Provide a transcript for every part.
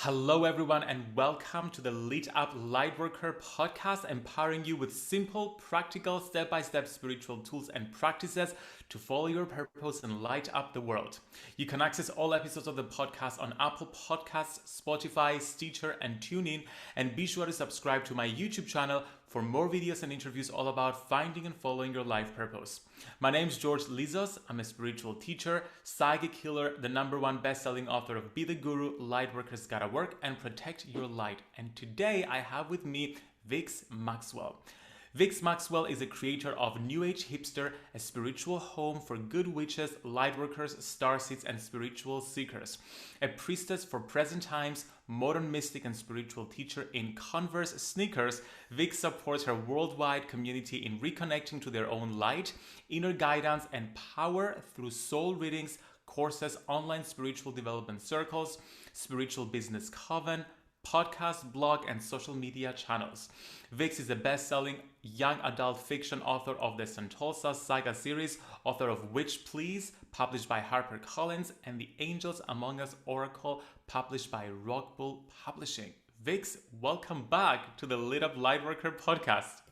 Hello, everyone, and welcome to the Lit Up Lightworker Podcast, empowering you with simple, practical, step-by-step spiritual tools and practices to follow your purpose and light up the world. You can access all episodes of the podcast on Apple Podcasts, Spotify, Stitcher, and TuneIn, and be sure to subscribe to my YouTube channel for more videos and interviews all about finding and following your life purpose. My name is George Lizos. I'm a spiritual teacher, psychic healer, the #1 best-selling author of Be the Guru, Lightworkers Gotta Work, and Protect Your Light. And today I have with me Vix Maxwell. Vix Maxwell is a creator of New Age Hipster, a spiritual home for good witches, lightworkers, starseeds, and spiritual seekers. A priestess for present times, modern mystic and spiritual teacher in Converse sneakers, Vix supports her worldwide community in reconnecting to their own light, inner guidance, and power through soul readings, courses, online spiritual development circles, spiritual business coven, podcast, blog, and social media channels. Vix is a best-selling young adult fiction author of the Santolsa Saga series, author of Witch Please, published by HarperCollins, and The Angels Among Us Oracle, published by Rockpool Publishing. Vix, welcome back to the Lit Up Lightworker Podcast.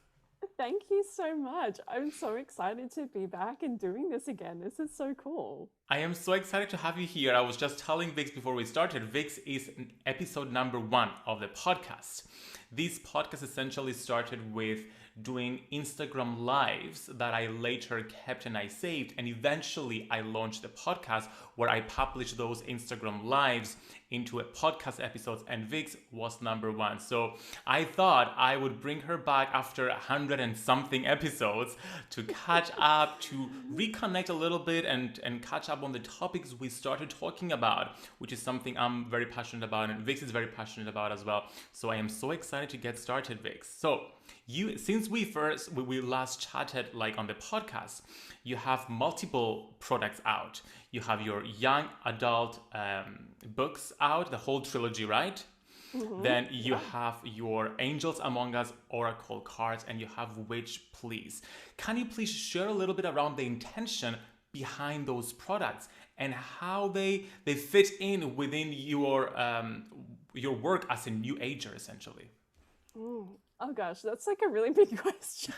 Thank you so much. I'm so excited to be back and doing this again. This is so cool. I am so excited to have you here. I was just telling Vix before we started, Vix is episode #1 of the podcast. This podcast essentially started with doing Instagram lives that I later kept and I saved, and eventually I launched the podcast where I published those Instagram lives into a podcast episodes, and Vix was #1. So I thought I would bring her back after 100 and something episodes to catch up, to reconnect a little bit and catch up on the topics we started talking about, which is something I'm very passionate about and Vix is very passionate about as well. So I am so excited to get started, Vix. So since we last chatted like on the podcast, you have multiple products out. You have your young adult books out, the whole trilogy, right? Mm-hmm. Then you have your Angels Among Us Oracle cards, and you have Witch Please. Can you please share a little bit around the intention behind those products and how they fit in within your work as a New Ager, essentially? Oh gosh, that's like a really big question.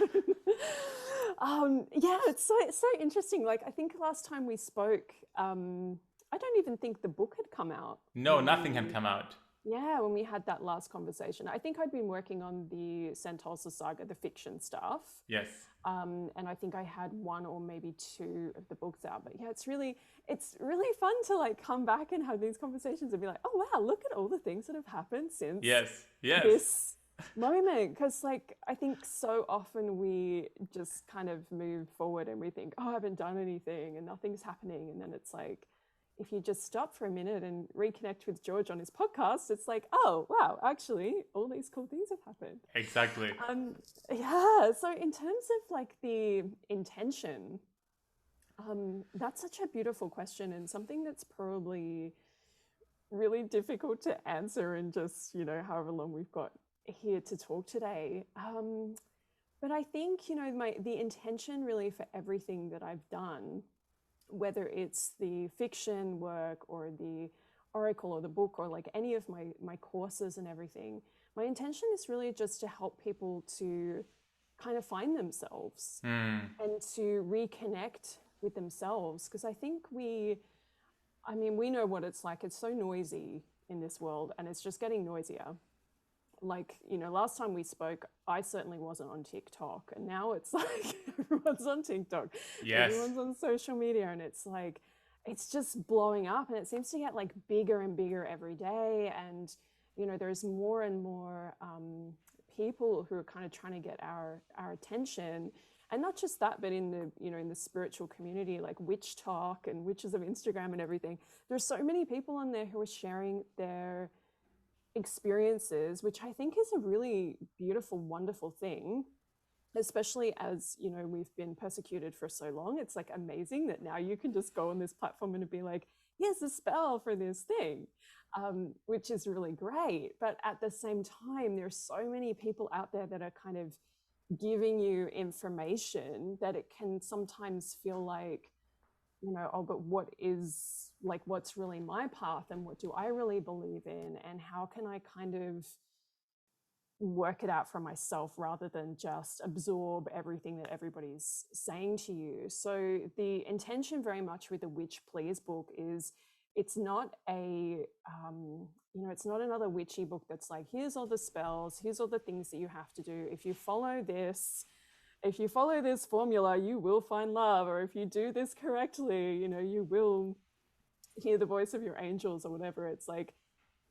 Yeah, it's so interesting. Like I think last time we spoke, I don't even think the book had come out. No, nothing had come out. Yeah, when we had that last conversation. I think I'd been working on the Santolsa Saga, the fiction stuff. Yes. And I think I had 1 or maybe 2 of the books out. But yeah, it's really fun to like come back and have these conversations and be like, oh wow, look at all the things that have happened since this moment. Because like I think so often we just kind of move forward and we think, oh, I haven't done anything and nothing's happening. And then it's like, if you just stop for a minute and reconnect with George on his podcast, it's like, oh, wow, actually, all these cool things have happened. Exactly. Yeah. So in terms of like the intention, that's such a beautiful question and something that's probably really difficult to answer in just, however long we've got here to talk today. But I think, the intention really for everything that I've done, whether it's the fiction work or the oracle or the book or like any of my courses and everything, my intention is really just to help people to kind of find themselves and to reconnect with themselves. Because I think we know what it's like. It's so noisy in this world and it's just getting noisier. Like, last time we spoke, I certainly wasn't on TikTok, and now it's like everyone's on TikTok. Yes. Everyone's on social media, and it's like, it's just blowing up, and it seems to get like bigger and bigger every day. And, there's more and more people who are kind of trying to get our attention. And not just that, but in the spiritual community, like Witch Talk and Witches of Instagram and everything. There's so many people on there who are sharing their experiences, which I think is a really beautiful, wonderful thing, especially as, we've been persecuted for so long. It's like amazing that now you can just go on this platform and be like, here's a spell for this thing, which is really great. But at the same time, there's so many people out there that are kind of giving you information that it can sometimes feel like oh, but what's really my path, and what do I really believe in, and how can I kind of work it out for myself rather than just absorb everything that everybody's saying to you. So the intention very much with the Witch Please book is, it's not it's not another witchy book that's like, here's all the spells, here's all the things that you have to do. If you follow this formula, you will find love, or if you do this correctly, you will hear the voice of your angels, or whatever. It's like,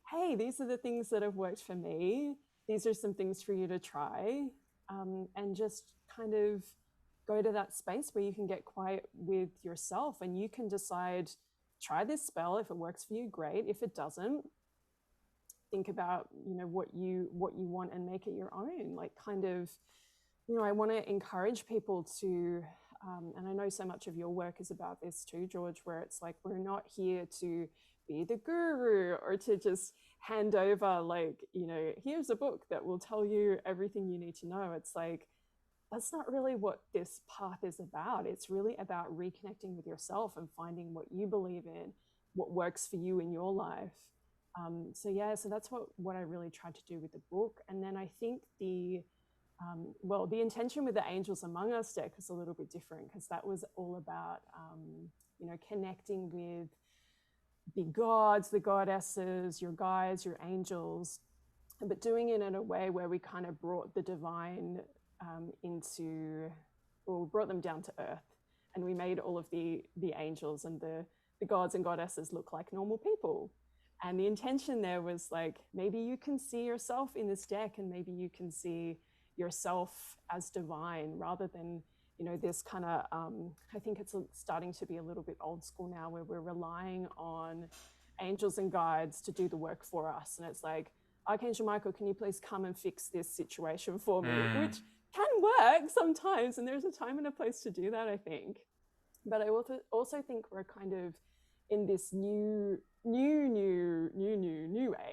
hey, these are the things that have worked for me. These are some things for you to try, and just kind of go to that space where you can get quiet with yourself, and you can decide, try this spell. If it works for you, great. If it doesn't, think about what you want and make it your own. Like, kind of, I want to encourage people to, and I know so much of your work is about this too, George, where it's like, we're not here to be the guru or to just hand over, like, here's a book that will tell you everything you need to know. It's like, that's not really what this path is about. It's really about reconnecting with yourself and finding what you believe in, what works for you in your life. So that's what I really tried to do with the book. And then I think the intention with the Angels Among Us deck is a little bit different, because that was all about, connecting with the gods, the goddesses, your guides, your angels, but doing it in a way where we kind of brought the divine brought them down to earth, and we made all of the angels and the gods and goddesses look like normal people. And the intention there was like, maybe you can see yourself in this deck, and maybe you can see yourself as divine, rather than this kind of I think it's starting to be a little bit old school now, where we're relying on angels and guides to do the work for us. And it's like, Archangel Michael, can you please come and fix this situation for me? Which can work sometimes, and there's a time and a place to do that, I think. But I also think we're kind of in this new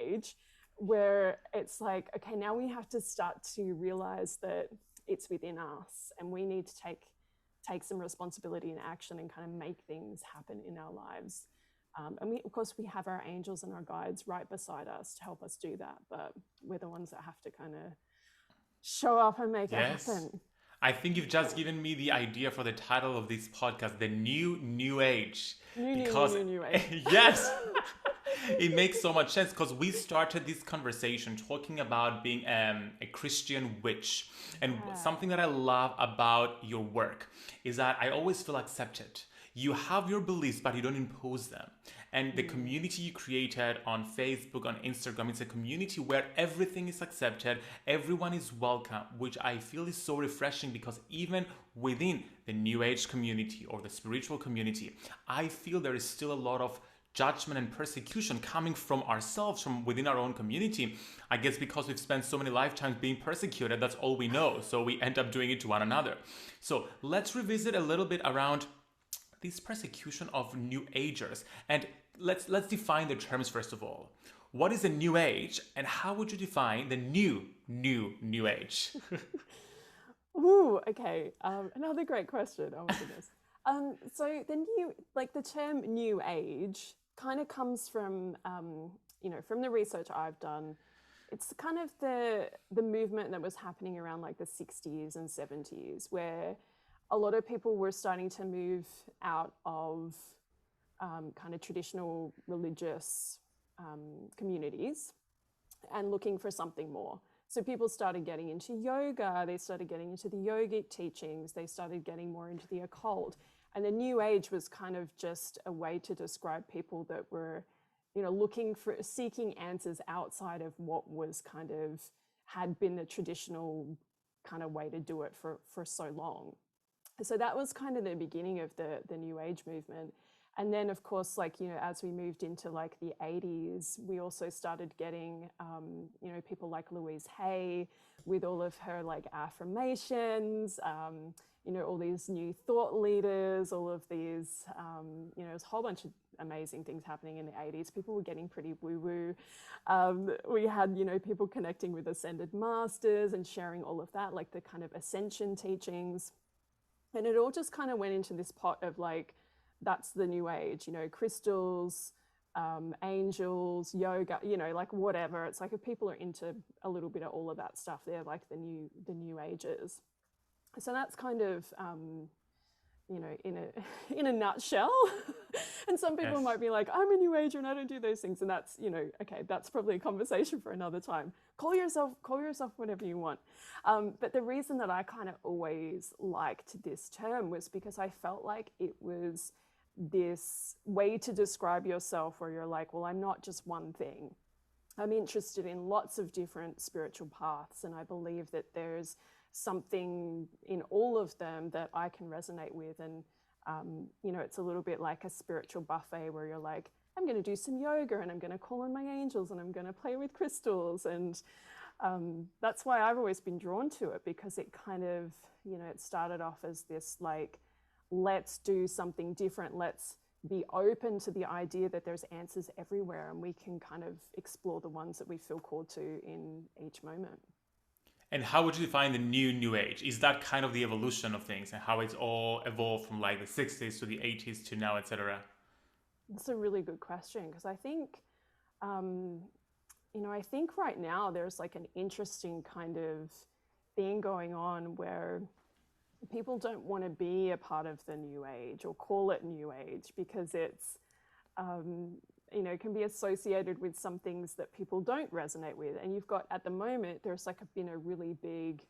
age, where it's like, okay, now we have to start to realize that it's within us, and we need to take some responsibility and action and kind of make things happen in our lives. And we, of course, we have our angels and our guides right beside us to help us do that, but we're the ones that have to kind of show up and make it happen. I think you've just given me the idea for the title of this podcast, the New Age. New Age. Yes. It makes so much sense, because we started this conversation talking about being a Christian witch. And something that I love about your work is that I always feel accepted. You have your beliefs, but you don't impose them. And the community you created on Facebook, on Instagram, it's a community where everything is accepted, everyone is welcome, which I feel is so refreshing, because even within the New Age community or the spiritual community, I feel there is still a lot of judgment and persecution coming from ourselves, from within our own community. I guess because we've spent so many lifetimes being persecuted, that's all we know. So we end up doing it to one another. So let's revisit a little bit around this persecution of New Agers. And let's define the terms first of all. What is a New Age, and how would you define the New Age? Ooh, okay. Another great question. Oh my goodness. So the term New Age kind of comes from, from the research I've done. It's kind of the movement that was happening around like the 60s and 70s, where a lot of people were starting to move out of kind of traditional religious communities and looking for something more. So people started getting into yoga, they started getting into the yogic teachings, they started getting more into the occult. And the New Age was kind of just a way to describe people that were, seeking answers outside of what was kind of, had been the traditional kind of way to do it for so long. So that was kind of the beginning of the New Age movement. And then, of course, as we moved into like the 80s, we also started getting, people like Louise Hay with all of her like affirmations, all these new thought leaders, all of these, there's a whole bunch of amazing things happening in the 80s. People were getting pretty woo-woo. We had, people connecting with ascended masters and sharing all of that, like the kind of ascension teachings. And it all just kind of went into this pot of like, that's the new age, you know, crystals, angels, yoga, you know, like whatever. It's like if people are into a little bit of all of that stuff, they're like the new ages. So that's kind of you know, in a nutshell. And some people Yes. might be like, I'm a new ager and I don't do those things. And that's, you know, okay, that's probably a conversation for another time. Call yourself whatever you want. But the reason that I kind of always liked this term was because I felt like it was this way to describe yourself where you're like, well, I'm not just one thing. I'm interested in lots of different spiritual paths, and I believe that there's something in all of them that I can resonate with. And you know, it's a little bit like a spiritual buffet where you're like, I'm going to do some yoga and I'm going to call on my angels and I'm going to play with crystals. And that's why I've always been drawn to it, because it kind of, you know, it started off as this like, let's do something different. Let's be open to the idea that there's answers everywhere and we can kind of explore the ones that we feel called to in each moment. And how would you define the new age? Is that kind of the evolution of things and how it's all evolved from like the 60s to the 80s to now, etc.? That's a really good question, because I think, you know, I think right now there's like an interesting kind of thing going on where people don't want to be a part of the new age or call it new age because it's, you know, can be associated with some things that people don't resonate with. And you've got, at the moment, there's like been a really big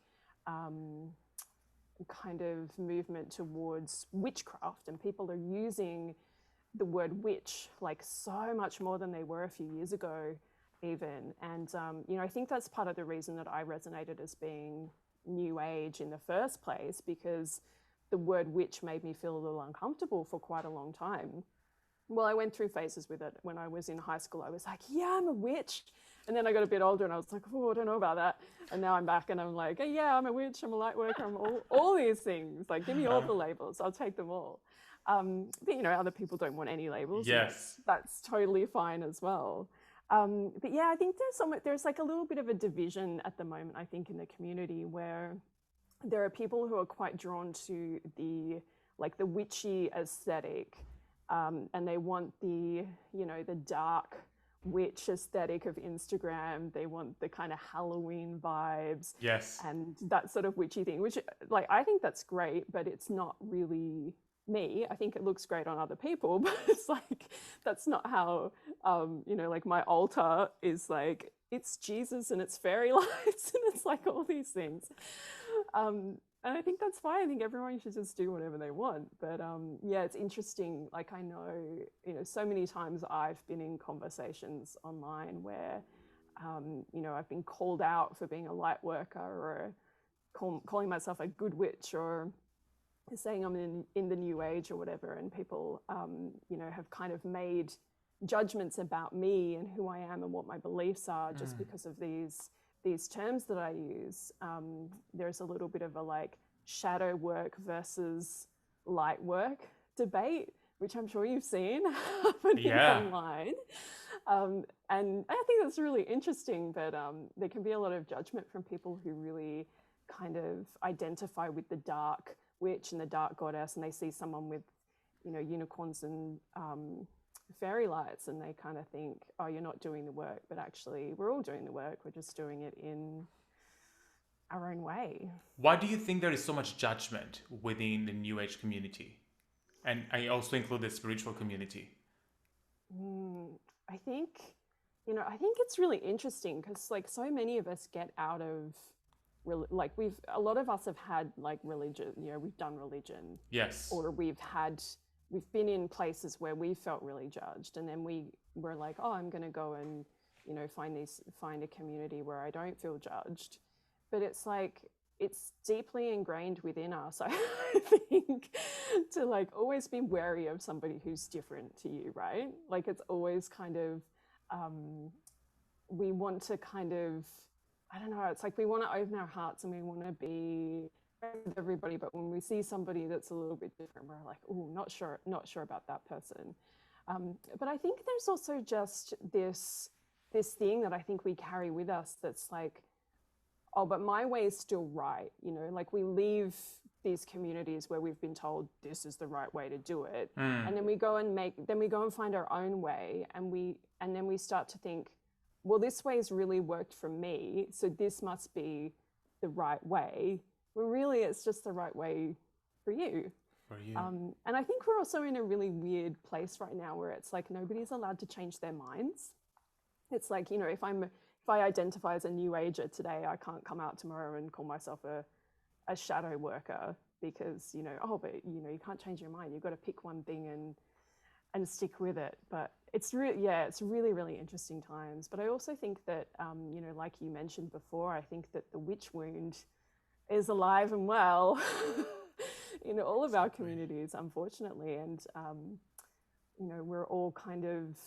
kind of movement towards witchcraft, and people are using the word witch like so much more than they were a few years ago even. And, you know, I think that's part of the reason that I resonated as being new age in the first place, because the word witch made me feel a little uncomfortable for quite a long time. Well, I went through phases with it. When I was in high school, I was like, yeah, I'm a witch. And then I got a bit older and I was like, oh, I don't know about that. And now I'm back and I'm like, hey, yeah, I'm a witch, I'm a light worker, I'm all these things. Like, give me all the labels, I'll take them all. But, you know, other people don't want any labels. Yes. That's totally fine as well. But yeah, I think there's like a little bit of a division at the moment, I think, in the community, where there are people who are quite drawn to the witchy aesthetic. And they want the, you know, the dark witch aesthetic of Instagram. They want the kind of Halloween vibes. Yes. And that sort of witchy thing, which, like, I think that's great, but it's not really me. I think it looks great on other people, but it's like, that's not how, you know, like my altar is like, it's Jesus and it's fairy lights and it's like all these things. And I think that's fine. I think everyone should just do whatever they want. But yeah, it's interesting. Like, I know, you know, so many times I've been in conversations online where, you know, I've been called out for being a light worker, or calling myself a good witch, or saying I'm in the new age or whatever. And people, you know, have kind of made judgments about me and who I am and what my beliefs are just because of these terms that I use. There's a little bit of a like shadow work versus light work debate, which I'm sure you've seen happening online. And I think that's really interesting, but there can be a lot of judgment from people who really kind of identify with the dark witch and the dark goddess, and they see someone with, you know, unicorns and fairy lights, and they kind of think, oh, you're not doing the work. But actually, we're all doing the work. We're just doing it in our own way. Why do you think there is so much judgment within the New Age community? And I also include the spiritual community. I think, you know, I think it's really interesting because, like, so many of us get out of, like, a lot of us have had, like, religion, you know, we've done religion. Yes. Or we've been in places where we felt really judged, and then we were like, oh, I'm going to go and, you know, find a community where I don't feel judged. But it's like, it's deeply ingrained within us, I think, to like always be wary of somebody who's different to you, right? Like, it's always kind of, we want to kind of, I don't know, it's like we want to open our hearts and we want to be with everybody, but when we see somebody that's a little bit different, we're like, oh, not sure about that person. But I think there's also just this thing that I think we carry with us that's like, oh, but my way is still right. You know, like we leave these communities where we've been told this is the right way to do it. And then we go and find our own way. And then we start to think, well, this way's really worked for me, so this must be the right way. Well, really, it's just the right way for you. And I think we're also in a really weird place right now where it's like nobody's allowed to change their minds. It's like, you know, if I identify as a new ager today, I can't come out tomorrow and call myself a shadow worker because, you know, oh, but, you know, you can't change your mind. You've got to pick one thing and stick with it. But it's really, really interesting times. But I also think that, you know, like you mentioned before, I think that the witch wound is alive and well in all of our communities, unfortunately. And, you know, we're all kind of,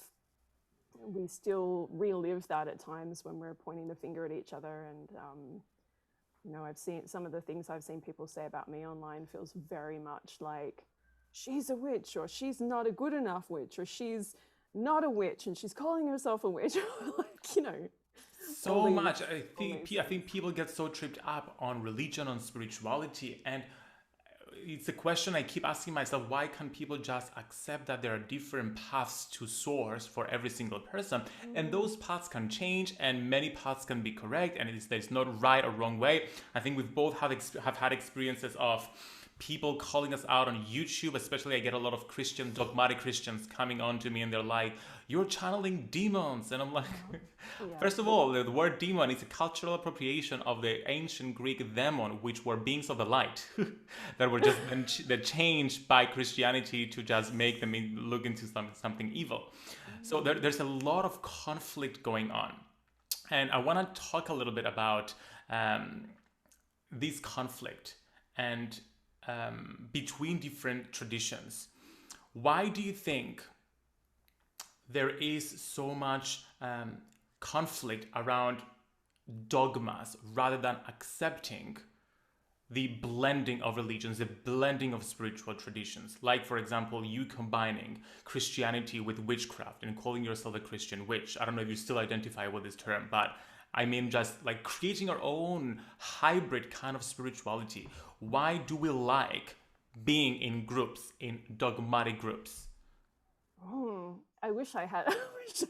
we still relive that at times when we're pointing the finger at each other. And, you know, I've seen some of the things I've seen people say about me online feels very much like she's a witch, or she's not a good enough witch, or she's not a witch and she's calling herself a witch. Like, you know, so much. I think people get so tripped up on religion, on spirituality, and it's a question I keep asking myself: why can't people just accept that there are different paths to source for every single person, and those paths can change, and many paths can be correct, and there's not right or wrong way. I think we've both have had experiences of people calling us out on YouTube, especially I get a lot of dogmatic Christians coming on to me, and they're like, you're channeling demons. And I'm like, first of all, the word demon is a cultural appropriation of the ancient Greek demon, which were beings of the light that were just changed by Christianity to just make them look into something evil. So there's a lot of conflict going on. And I want to talk a little bit about this conflict and between different traditions. Why do you think there is so much conflict around dogmas rather than accepting the blending of religions, the blending of spiritual traditions? Like, for example, you combining Christianity with witchcraft and calling yourself a Christian witch. I don't know if you still identify with this term, but I mean, just like creating our own hybrid kind of spirituality. Why do we like being in groups, in dogmatic groups? I wish I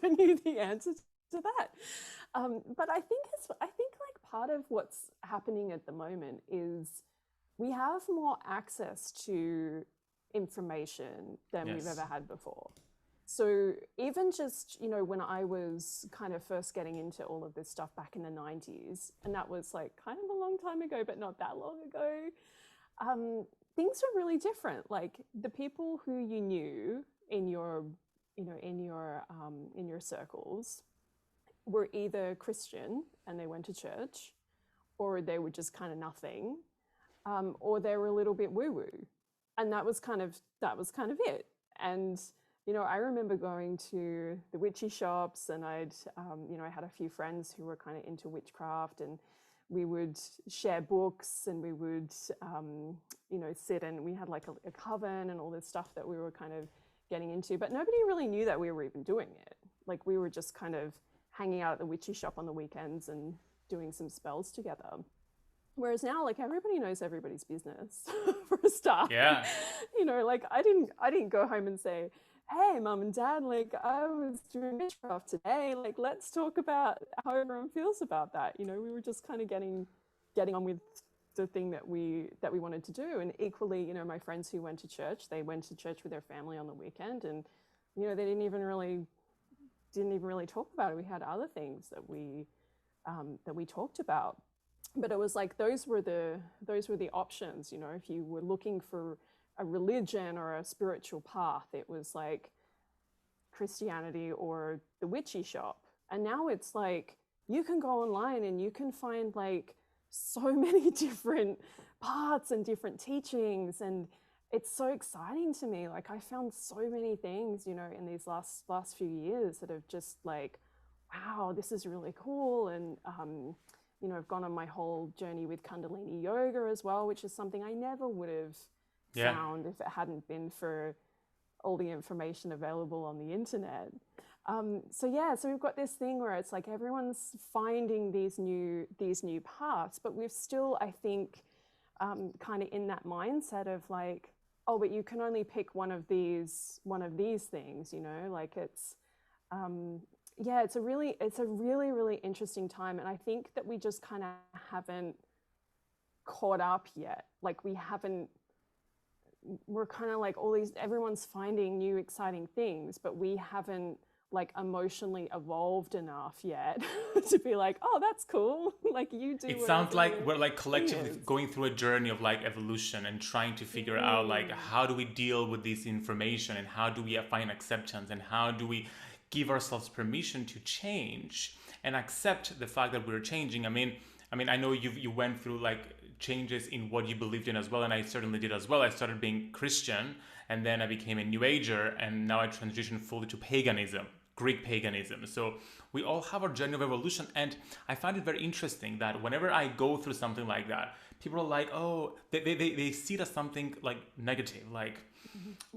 knew the answer to that. But I think like part of what's happening at the moment is we have more access to information than we've ever had before. So even just, you know, when I was kind of first getting into all of this stuff back in the 90s, and that was like kind of a long time ago, but not that long ago, things were really different. Like the people who you knew in your circles were either Christian and they went to church, or they were just kind of nothing, or they were a little bit woo-woo, and that was kind of it. And you know, I remember going to the witchy shops, and I had a few friends who were kind of into witchcraft, and we would share books, and we would, sit, and we had like a coven and all this stuff that we were kind of getting into, but nobody really knew that we were even doing it. Like we were just kind of hanging out at the witchy shop on the weekends and doing some spells together. Whereas now, like everybody knows everybody's business for a start. Yeah. You know, like I didn't go home and say, hey, mum and dad, like I was doing witchcraft today. Like, let's talk about how everyone feels about that. You know, we were just kind of getting on with the thing that we wanted to do. And equally, you know, my friends who went to church, they went to church with their family on the weekend, and you know, they didn't even really talk about it. We had other things that we talked about, but it was like those were the options. You know, if you were looking for a religion or a spiritual path, it was like Christianity or the witchy shop. And now it's like you can go online and you can find like so many different paths and different teachings, and it's so exciting to me. Like I found so many things, you know, in these last few years that have just like, wow, this is really cool. And you know, I've gone on my whole journey with Kundalini yoga as well, which is something I never would have found if it hadn't been for all the information available on the internet. So yeah, so we've got this thing where it's like everyone's finding these new paths, but we're still, I think, kind of in that mindset of like, oh, but you can only pick one of these things, you know, like it's, yeah, it's a really, really interesting time. And I think that we just kind of haven't caught up yet. Like we're kind of like everyone's finding new exciting things, but we haven't like emotionally evolved enough yet to be like, oh, that's cool. Like you do. It sounds like we're like collectively going through a journey of like evolution and trying to figure out like how do we deal with this information and how do we find acceptance and how do we give ourselves permission to change and accept the fact that we're changing. I mean, I know you went through like changes in what you believed in as well, and I certainly did as well. I started being Christian, and then I became a New Ager, and now I transitioned fully to paganism, Greek paganism. So we all have our journey of evolution, and I find it very interesting that whenever I go through something like that, people are like, oh, they see it as something like negative, like,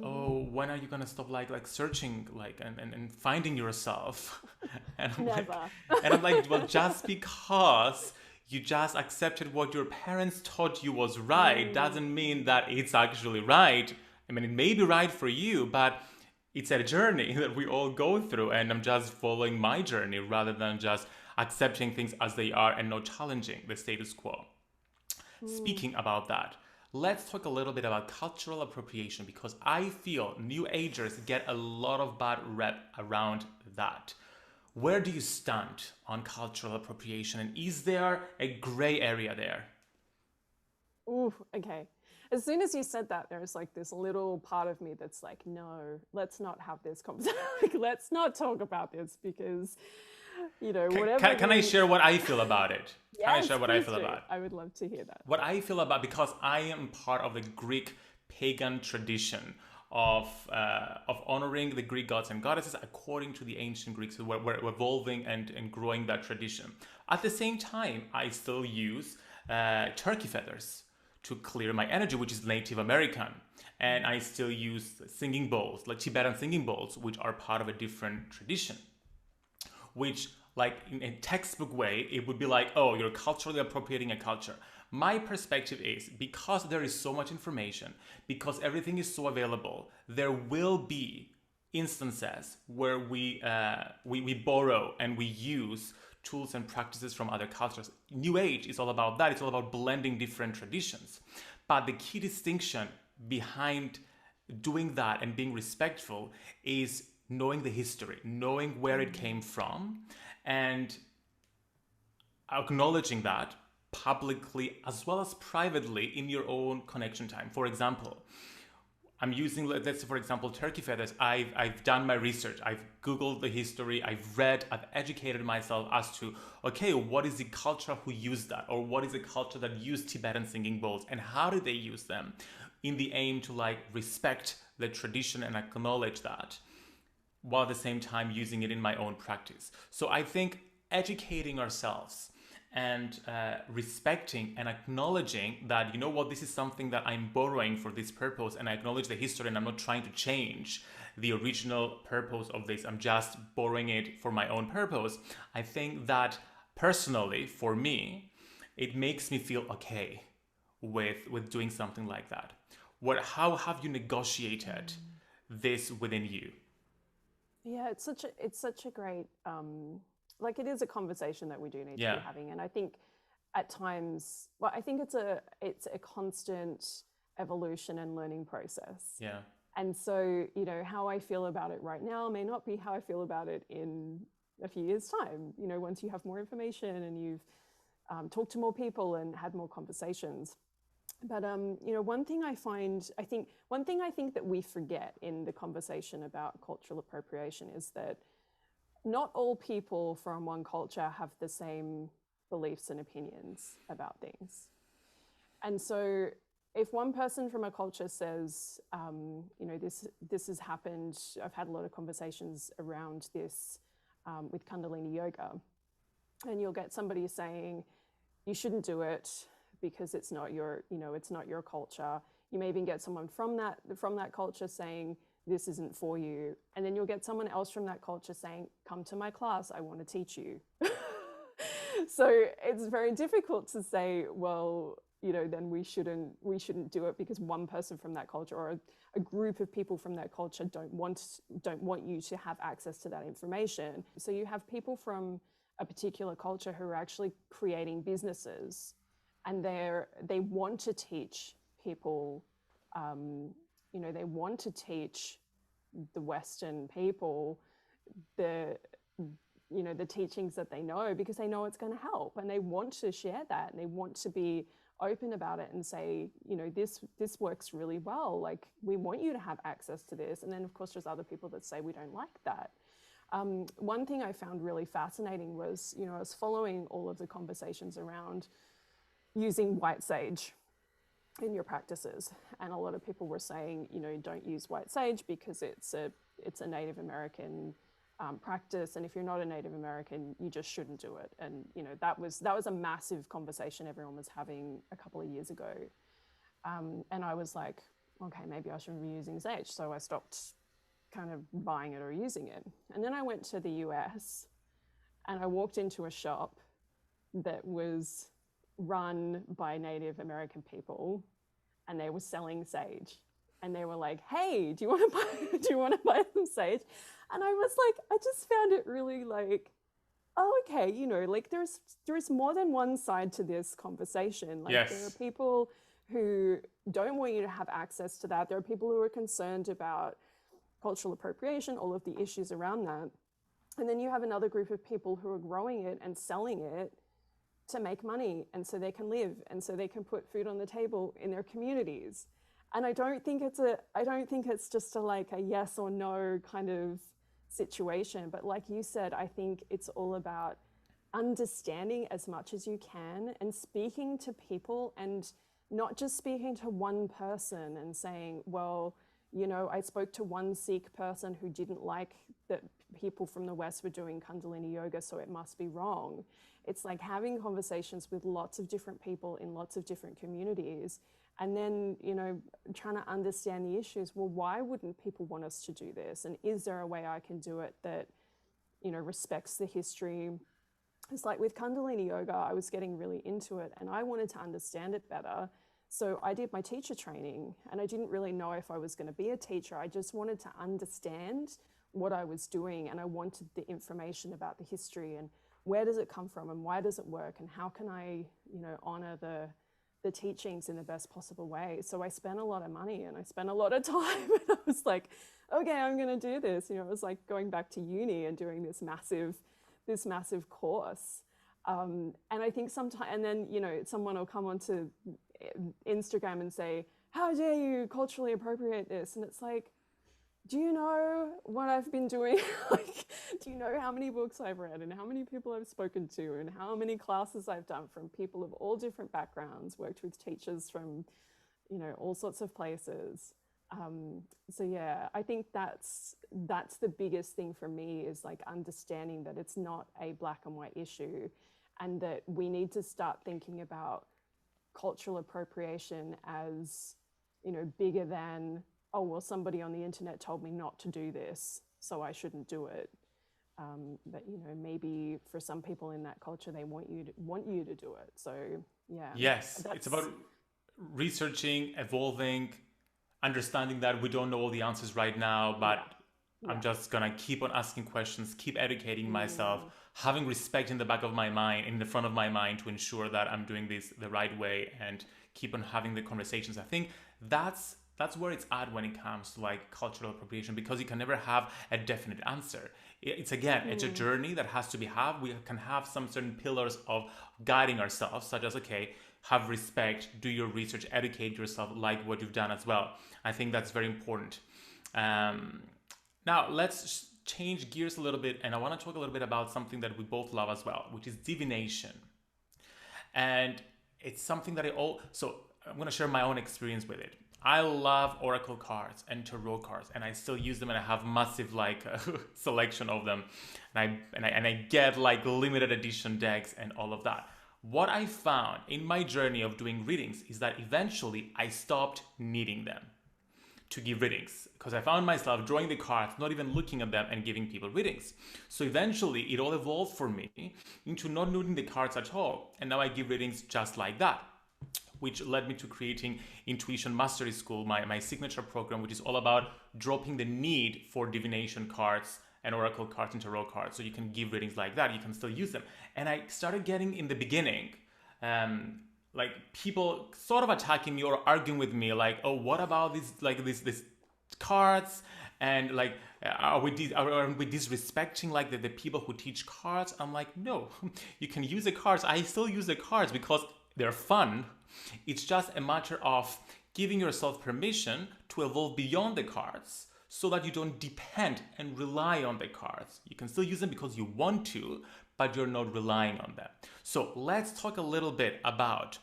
oh, when are you gonna stop like searching like and finding yourself? And I'm like, well, just because you just accepted what your parents taught you was right doesn't mean that it's actually right. I mean, it may be right for you, but it's a journey that we all go through, and I'm just following my journey rather than just accepting things as they are and not challenging the status quo. Speaking about that, let's talk a little bit about cultural appropriation, because I feel New Agers get a lot of bad rep around that. Where do you stand on cultural appropriation, and is there a gray area there? Ooh, okay. As soon as you said that, there's like this little part of me that's like, no, let's not have this conversation. Like, let's not talk about this because, you know, whatever. Can I share what I feel about it? Yes, can I share what I feel about it? I would love to hear that. What I feel about, because I am part of the Greek pagan tradition of honoring the Greek gods and goddesses according to the ancient Greeks. So we're evolving and growing that tradition. At the same time, I still use turkey feathers to clear my energy, which is Native American. And I still use singing bowls, like Tibetan singing bowls, which are part of a different tradition. Which, like in a textbook way, it would be like, oh, you're culturally appropriating a culture. My perspective is, because there is so much information, because everything is so available, there will be instances where we borrow and we use tools and practices from other cultures. New Age is all about that. It's all about blending different traditions. But the key distinction behind doing that and being respectful is knowing the history, knowing where it came from, and acknowledging that publicly as well as privately in your own connection time. For example, I'm using, let's say, for example, turkey feathers. I've done my research. I've Googled the history. I've read. I've educated myself as to, okay, what is the culture who used that? Or what is the culture that used Tibetan singing bowls? And how did they use them? In the aim to like respect the tradition and acknowledge that, while at the same time using it in my own practice. So I think educating ourselves and respecting and acknowledging that, you know what, this is something that I'm borrowing for this purpose, and I acknowledge the history, and I'm not trying to change the original purpose of this. I'm just borrowing it for my own purpose. I think that personally, for me, it makes me feel okay with doing something like that. How have you negotiated this within you? Yeah, it's such a great like, it is a conversation that we do need to be having. And I think at times, well, I think it's a constant evolution and learning process. Yeah. And so, you know, how I feel about it right now may not be how I feel about it in a few years' time. You know, once you have more information and you've talked to more people and had more conversations. But you know, one thing I think that we forget in the conversation about cultural appropriation is that not all people from one culture have the same beliefs and opinions about things. And so if one person from a culture says, you know, this has happened, I've had a lot of conversations around this with Kundalini yoga, and you'll get somebody saying, you shouldn't do it because it's not your culture. You may even get someone from that culture saying, this isn't for you. And then you'll get someone else from that culture saying, come to my class, I want to teach you. So it's very difficult to say, well, you know, then we shouldn't do it because one person from that culture or a group of people from that culture don't want you to have access to that information. So you have people from a particular culture who are actually creating businesses, and they want to teach people, you know, they want to teach the Western people the teachings that they know, because they know it's going to help, and they want to share that, and they want to be open about it and say, you know, this works really well. Like, we want you to have access to this. And then, of course, there's other people that say we don't like that. One thing I found really fascinating was, you know, I was following all of the conversations around using white sage in your practices, and a lot of people were saying, you know, don't use white sage because it's a Native American practice, and if you're not a Native American, you just shouldn't do it. And you know, that was a massive conversation everyone was having a couple of years ago, and I was like, okay, maybe I shouldn't be using sage. So I stopped kind of buying it or using it. And then I went to the US, and I walked into a shop that was run by Native American people, and they were selling sage. And they were like, hey, do you want to buy some sage? And I was like, I just found it really like, oh, okay, you know, like there's more than one side to this conversation. Like, yes. There are people who don't want you to have access to that. There are people who are concerned about cultural appropriation, all of the issues around that. And then you have another group of people who are growing it and selling it to make money, and so they can live, and so they can put food on the table in their communities. And I don't think it's just like a yes or no kind of situation. But like you said, I think it's all about understanding as much as you can and speaking to people, and not just speaking to one person and saying, well, you know, I spoke to one Sikh person who didn't like that people from the West were doing Kundalini yoga, so it must be wrong. It's like having conversations with lots of different people in lots of different communities, and then, you know, trying to understand the issues. Well, why wouldn't people want us to do this? And is there a way I can do it that, you know, respects the history? It's like with Kundalini yoga, I was getting really into it and I wanted to understand it better. So I did my teacher training, and I didn't really know if I was going to be a teacher. I just wanted to understand what I was doing, and I wanted the information about the history and where does it come from and why does it work, and how can I, you know, honor the teachings in the best possible way. So I spent a lot of money and I spent a lot of time, and I was like, okay, I'm going to do this. You know, it was like going back to uni and doing this massive course. And I think sometimes, and then, you know, someone will come onto Instagram and say, how dare you culturally appropriate this? And it's like, do you know what I've been doing? Like, do you know how many books I've read and how many people I've spoken to and how many classes I've done from people of all different backgrounds, worked with teachers from, you know, all sorts of places. So yeah, I think that's the biggest thing for me, is like understanding that it's not a black and white issue, and that we need to start thinking about cultural appropriation as, you know, bigger than, oh, well, somebody on the internet told me not to do this, so I shouldn't do it. But, you know, maybe for some people in that culture, they want you to do it. So, yeah. Yes, it's about researching, evolving, understanding that we don't know all the answers right now, but I'm just going to keep on asking questions, keep educating myself, having respect in the back of my mind, in the front of my mind, to ensure that I'm doing this the right way, and keep on having the conversations. I think that's where it's at when it comes to like cultural appropriation, because you can never have a definite answer. It's it's a journey that has to be had. We can have some certain pillars of guiding ourselves, such as, okay, have respect, do your research, educate yourself, like what you've done as well. I think that's very important. Now let's change gears a little bit, and I want to talk a little bit about something that we both love as well, which is divination. And it's something that so I'm going to share my own experience with it. I love oracle cards and tarot cards, and I still use them, and I have massive selection of them, and I get like limited edition decks and all of that. What I found in my journey of doing readings is that eventually I stopped needing them. to give readings, because I found myself drawing the cards, not even looking at them, and giving people readings. So eventually it all evolved for me into not needing the cards at all. And now I give readings just like that, which led me to creating Intuition Mastery School, my signature program, which is all about dropping the need for divination cards and oracle cards and tarot cards. So you can give readings like that, you can still use them. And I started getting, in the beginning, like people sort of attacking me or arguing with me, like, oh, what about these cards? And like, are we disrespecting like the people who teach cards? I'm like, no, you can use the cards. I still use the cards because they're fun. It's just a matter of giving yourself permission to evolve beyond the cards so that you don't depend and rely on the cards. You can still use them because you want to, but you're not relying on them. So let's talk a little bit about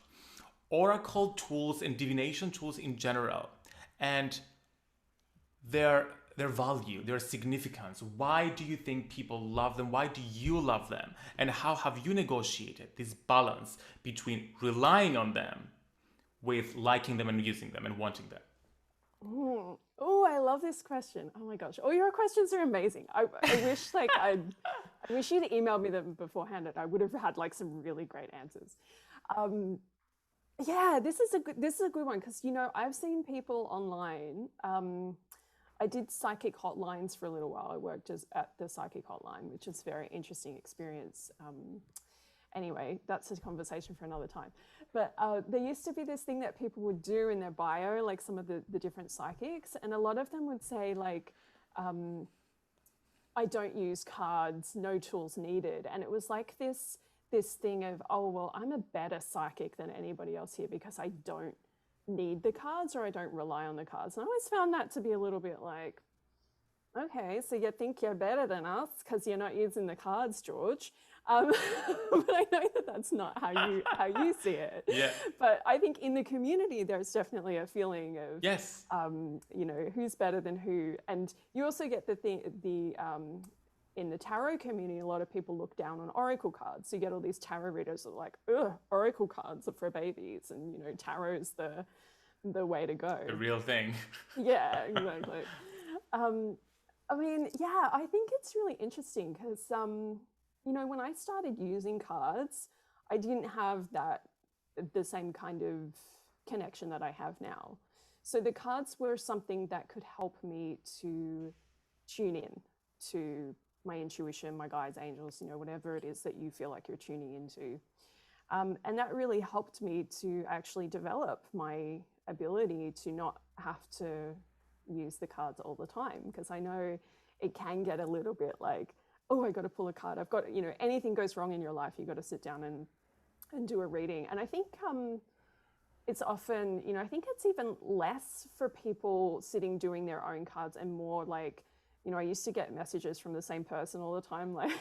oracle tools and divination tools in general, and their value, their significance. Why do you think people love them? Why do you love them? And how have you negotiated this balance between relying on them with liking them and using them and wanting them? Oh, I love this question. Oh my gosh. All your questions are amazing. I wish I wish you'd emailed me them beforehand and I would have had like some really great answers. Yeah, this is a good one, because I've seen people online. I did psychic hotlines for a little while. I worked at the psychic hotline, which is a very interesting experience. Anyway, that's a conversation for another time. But there used to be this thing that people would do in their bio, like some of the different psychics, and a lot of them would say like, I don't use cards, no tools needed. And it was like this thing of, oh, well, I'm a better psychic than anybody else here because I don't need the cards, or I don't rely on the cards. And I always found that to be a little bit like, okay, so you think you're better than us because you're not using the cards, George. But I know that that's not how you see it. Yeah. But I think in the community, there's definitely a feeling of, yes, who's better than who. And you also get in the tarot community, a lot of people look down on oracle cards. So you get all these tarot readers that are like, ugh, oracle cards are for babies, and tarot's the way to go. The real thing. Yeah, exactly. I think it's really interesting because, when I started using cards, I didn't have the same kind of connection that I have now. So the cards were something that could help me to tune in to my intuition, my guides, angels, whatever it is that you feel like you're tuning into. And that really helped me to actually develop my ability to not have to use the cards all the time, because I know it can get a little bit like, oh, I got to pull a card. I've got, anything goes wrong in your life, you got to sit down and do a reading. And I think it's often, I think it's even less for people sitting doing their own cards and more like, I used to get messages from the same person all the time, like,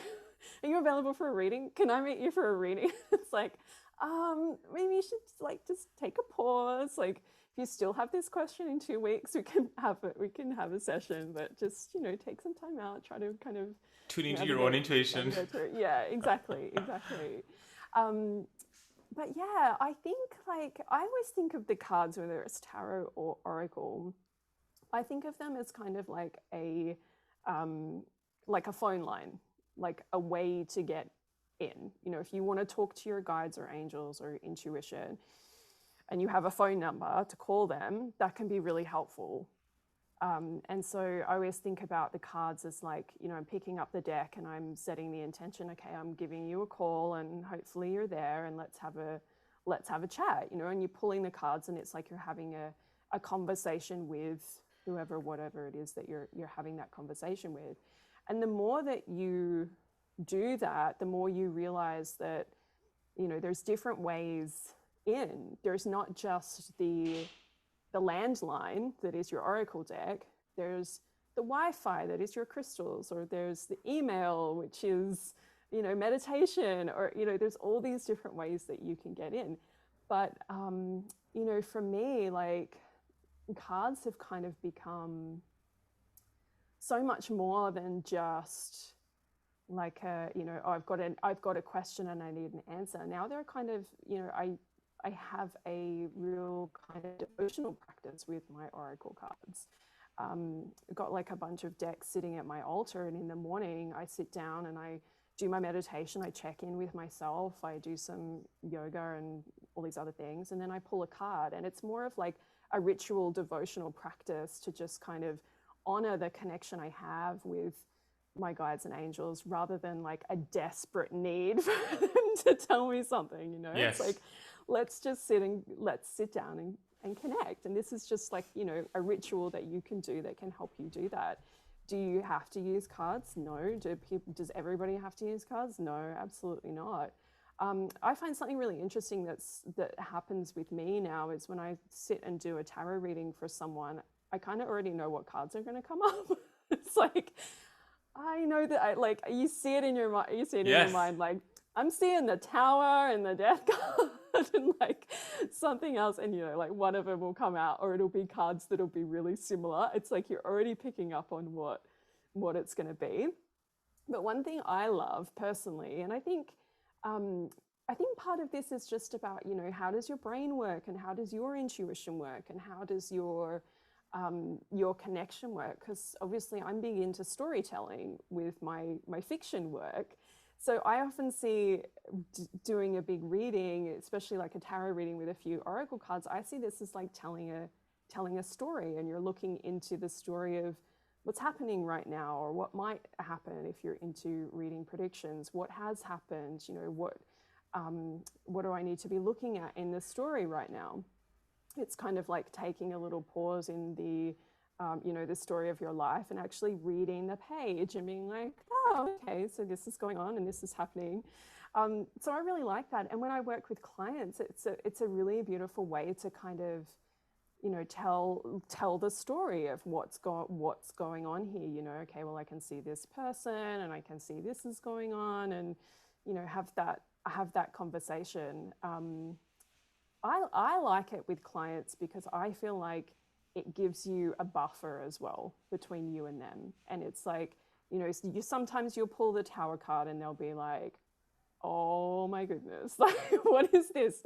are you available for a reading? Can I meet you for a reading? It's like, maybe you should just take a pause. Like, if you still have this question in 2 weeks, we can have a session, but just, take some time out, try to kind of tune into your own intuition. Yeah, exactly. But yeah, I think I always think of the cards, whether it's tarot or oracle, I think of them as kind of like a phone line, like a way to get in. If you want to talk to your guides or angels or intuition and you have a phone number to call them, that can be really helpful. And so I always think about the cards as like, I'm picking up the deck and I'm setting the intention, okay, I'm giving you a call and hopefully you're there and let's have a chat, and you're pulling the cards and it's like you're having a conversation with whoever, whatever it is that you're having that conversation with. And the more that you do that, the more you realize that, there's different ways in. There's not just the landline that is your oracle deck. There's the Wi-Fi that is your crystals, or there's the email, which is, meditation, or, there's all these different ways that you can get in. But, for me, like, cards have kind of become so much more than just like I've got a question and I need an answer. Now they're kind of, I have a real kind of devotional practice with my oracle cards. I've got like a bunch of decks sitting at my altar, and in the morning I sit down and I do my meditation. I check in with myself. I do some yoga and all these other things, and then I pull a card, and it's more of like a ritual devotional practice to just kind of honor the connection I have with my guides and angels, rather than like a desperate need for them to tell me something, you know. Yes. It's like, let's sit down and connect. And this is just like, you know, a ritual that you can do that can help you do that. Do you have to use cards? No. Does everybody have to use cards? No, absolutely not. I find something really interesting that happens with me now is when I sit and do a tarot reading for someone, I kind of already know what cards are going to come up. It's like, I know that you see it in your mind. You see it in your mind. Like, I'm seeing the Tower and the Death card and like something else, and you know, like one of them will come out, or it'll be cards that'll be really similar. It's like you're already picking up on what it's going to be. But one thing I love personally, and I think part of this is just about, you know, how does your brain work, and how does your intuition work, and how does your connection work? Because obviously I'm big into storytelling with my fiction work. So I often see doing a big reading, especially like a tarot reading with a few oracle cards, I see this as like telling a story, and you're looking into the story of what's happening right now, or what might happen if you're into reading predictions, what has happened, you know, what do I need to be looking at in the story right now? It's kind of like taking a little pause in the the story of your life and actually reading the page and being like, oh, okay, so this is going on and this is happening. So I really like that. And when I work with clients, it's a really beautiful way to kind of, you know, tell the story of what's going on here. You know, okay, well, I can see this person and I can see this is going on, and, you know, have that conversation. I like it with clients because I feel like it gives you a buffer as well between you and them. And it's like, you know, sometimes you'll pull the Tower card and they'll be like, oh my goodness, like, what is this?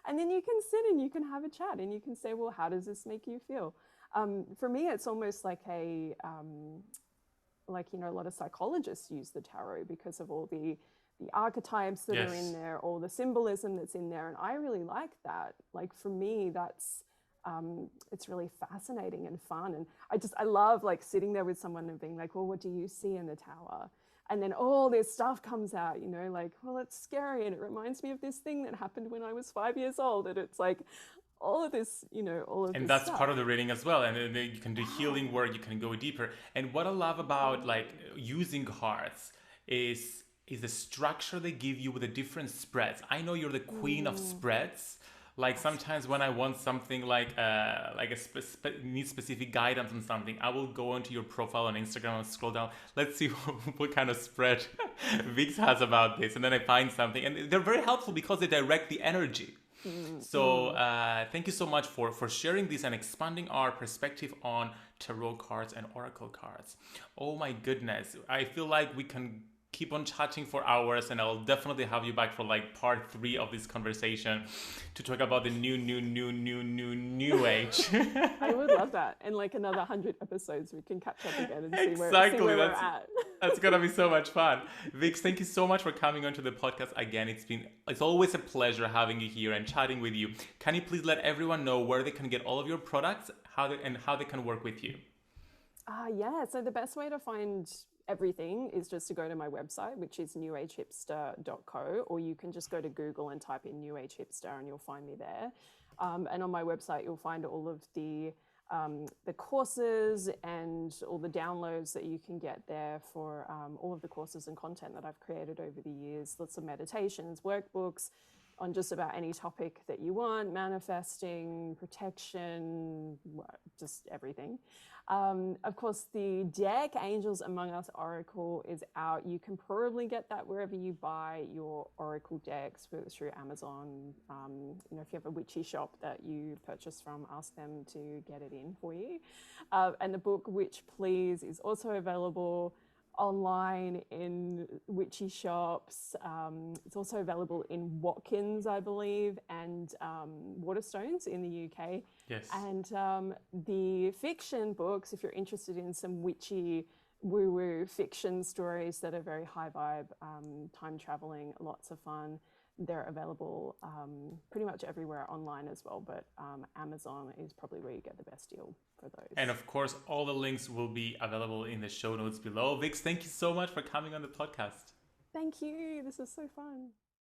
And then you can sit and you can have a chat and you can say, well, how does this make you feel? For me, it's almost like a lot of psychologists use the tarot because of all the archetypes that are in there, all the symbolism that's in there. And I really like that. Like, for me, that's, it's really fascinating and fun. And I love like sitting there with someone and being like, well, what do you see in the Tower? And then all this stuff comes out, you know, like, well, it's scary. And it reminds me of this thing that happened when I was 5 years old. And it's like all of this, you know, and that's stuff. Part of the reading as well. And then you can do healing work, you can go deeper. And what I love about like using cards is the structure they give you with the different spreads. I know you're the queen of spreads. Like sometimes when I want something like need specific guidance on something, I will go into your profile on Instagram and scroll down. Let's see what kind of spread Vix has about this, and then I find something, and they're very helpful because they direct the energy. So thank you so much for sharing this and expanding our perspective on tarot cards and oracle cards. Oh my goodness, I feel like we can keep on chatting for hours, and I'll definitely have you back for like part 3 of this conversation to talk about the new age. I would love that. And like another 100 episodes, we can catch up again and see where we're at. That's gonna be so much fun. Vix, thank you so much for coming onto the podcast again. It's always a pleasure having you here and chatting with you. Can you please let everyone know where they can get all of your products, how they can work with you? So the best way to find everything is just to go to my website, which is newagehipster.co, or you can just go to Google and type in New Age Hipster and you'll find me there. And on my website, you'll find all of the courses and all the downloads that you can get there for all of the courses and content that I've created over the years. Lots of meditations, workbooks on just about any topic that you want, manifesting, protection, just everything. Of course, the deck Angels Among Us Oracle is out. You can probably get that wherever you buy your Oracle decks, whether it's through Amazon. If you have a witchy shop that you purchase from, ask them to get it in for you. And the book Witch Please is also available online in witchy shops. It's also available in Watkins, I believe, and Waterstones in the UK. Yes. And the fiction books, if you're interested in some witchy woo-woo fiction stories that are very high vibe, time traveling, lots of fun, they're available pretty much everywhere online as well, but Amazon is probably where you get the best deal for those. And of course, all the links will be available in the show notes below. Vix, thank you so much for coming on the podcast. Thank you. This is so fun.